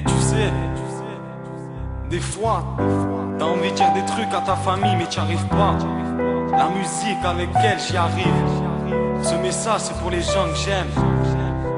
Tu sais, des fois, t'as envie de dire des trucs à ta famille, mais t'y arrives pas. La musique avec elle, j'y arrive. Ce message, c'est pour les gens que j'aime,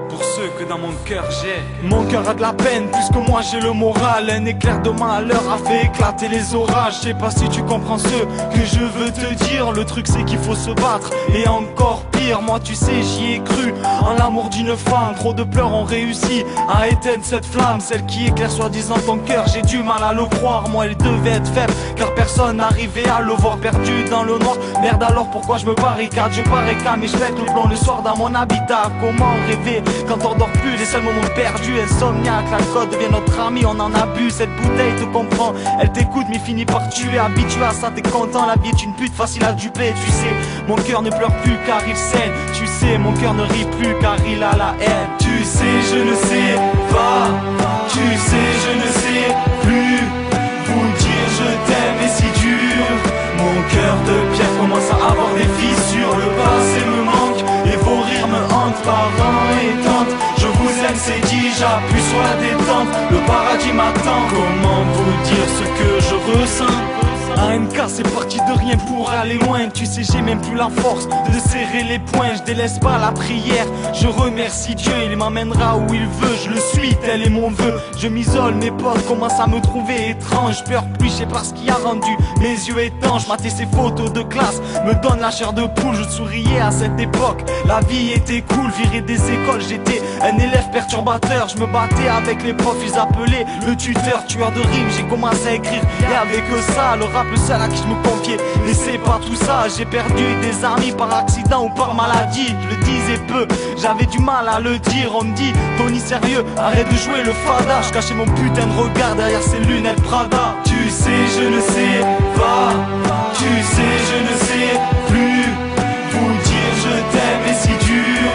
pour ceux que dans mon cœur j'ai. Mon cœur a de la peine, plus que moi j'ai le moral. Un éclair de malheur a fait éclater les orages. Je sais pas si tu comprends ce que je veux te dire. Le truc c'est qu'il faut se battre, et encore pire, moi tu sais j'y ai cru. En l'amour d'une femme, trop de pleurs ont réussi à éteindre cette flamme. Celle qui éclaire soi-disant ton cœur, j'ai du mal à le croire. Moi elle devait être faible, car personne n'arrivait à le voir perdu dans le noir. Merde, alors pourquoi je me barricade? Je barricade mais je pète le plomb le soir dans mon habitat. Comment rêver quand on dort plus, les seuls moments perdus? Insomniaque, l'alcool devient notre ami, on en abuse. Cette bouteille te comprend, elle t'écoute mais finit par tuer. Habitué à ça, t'es content, la vie est une pute facile à duper. Tu sais, mon cœur ne pleure plus car il saigne. Tu sais, mon cœur ne rit plus car il a la haine. Tu sais, je ne sais pas. Tu sais, je ne sais plus vous dire je t'aime et si dur. Mon cœur de pierre commence à avoir des fissures. Le passé me manque et vos rires me hantent. Parents et tantes, je vous aime, c'est dit, j'appuie sur la détente. Le paradis m'attend, comment vous dire ce que je ressens? AMK, c'est parti de rien pour aller loin. Tu sais, j'ai même plus la force de serrer les poings. Je délaisse pas la prière, je remercie Dieu. Il m'emmènera où il veut, je le suis, tel est mon vœu. Je m'isole, mes potes commencent à me trouver étrange. Je pleure plus, je sais pas ce qui a rendu mes yeux étanches. Mater ces photos de classe me donne la chair de poule. Je souriais à cette époque, la vie était cool. Viré des écoles, j'étais un élève perturbateur. Je me battais avec les profs, ils appelaient le tuteur. Tueur de rimes, j'ai commencé à écrire. Et avec ça, le rap, le seul à qui je me confiais. Mais c'est pas tout ça, j'ai perdu des amis par accident ou par maladie. Je le disais peu, j'avais du mal à le dire. On me dit, Tony sérieux, arrête de jouer le fada. Je cachais mon putain de regard derrière ces lunettes Prada. Tu sais, je ne sais pas. Tu sais, je ne sais plus vous dire je t'aime et si dur.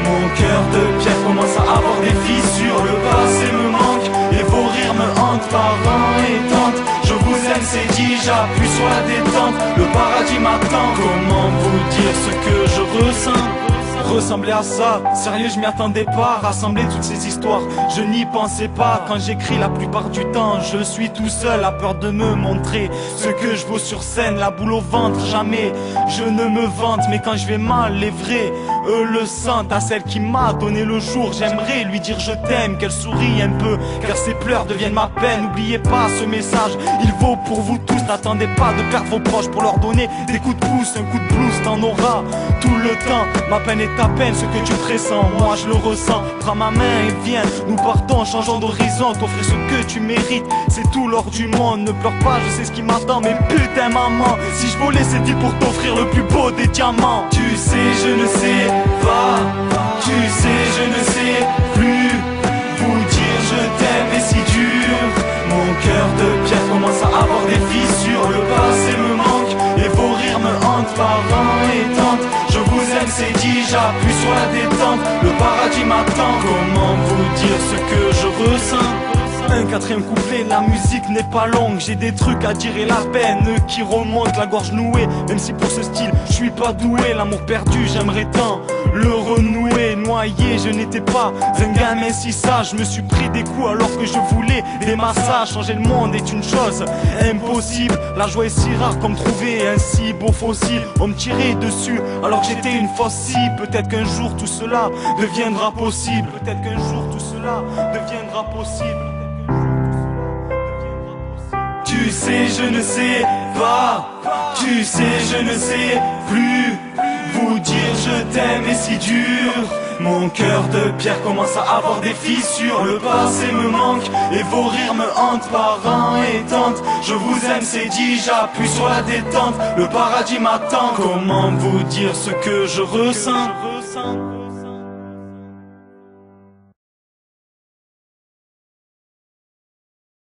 Mon cœur de pierre commence à avoir des fissures. Le passé me manque et vos rires me hantent. Parents et tantes, je vous aime, c'est dit, j'appuie sur la détente. Le paradis m'attend, comment vous dire ce que je ressens? Ressembler à ça, sérieux je m'y attendais pas. Rassembler toutes ces histoires, je n'y pensais pas. Quand j'écris la plupart du temps, je suis tout seul, à peur de me montrer ce que je vaux sur scène. La boule au ventre, jamais je ne me vante. Mais quand je vais mal, les vrais, eux le sentent. À celle qui m'a donné le jour, j'aimerais lui dire je t'aime, qu'elle sourie un peu, car ses pleurs deviennent ma peine. N'oubliez pas ce message, il vaut pour vous tous. N'attendez pas de perdre vos proches pour leur donner des coups de pouce. Un coup de blues, t'en auras tout le temps. Ma peine est ta peine, ce que tu pressens, moi je le ressens. Prends ma main et viens, nous partons, changeons d'horizon. T'offrir ce que tu mérites, c'est tout l'or du monde. Ne pleure pas, je sais ce qui m'attend, mais putain maman, si je volais cette vie pour t'offrir le plus beau des diamants. Tu sais, je ne sais pas. Tu sais, je ne sais plus vous dire je t'aime et si dur. Mon cœur de pierre commence à avoir des fissures. Le passé me manque et vos rires me hantent. Parents et tantes, je vous aime, c'est dit, j'appuie sur la détente. Le paradis m'attend, comment vous dire ce que je ressens? Un quatrième couplet, la musique n'est pas longue. J'ai des trucs à dire et la peine qui remonte, la gorge nouée. Même si pour ce style, je suis pas doué. L'amour perdu, j'aimerais tant le renouer. Noyé, je n'étais pas un gamin si sage. Je me suis pris des coups alors que je voulais des massages. Changer le monde est une chose impossible. La joie est si rare comme trouver un si beau fossile. On me tirait dessus alors que j'étais une faucille. Peut-être qu'un jour tout cela deviendra possible. Peut-être qu'un jour tout cela deviendra possible. Tu sais, je ne sais pas. Tu sais, je ne sais plus vous dire je t'aime et si dur. Mon cœur de pierre commence à avoir des fissures. Le passé me manque et vos rires me hantent. Parents et tantes, je vous aime, c'est dit, j'appuie sur la détente. Le paradis m'attend, comment vous dire ce que je ressens?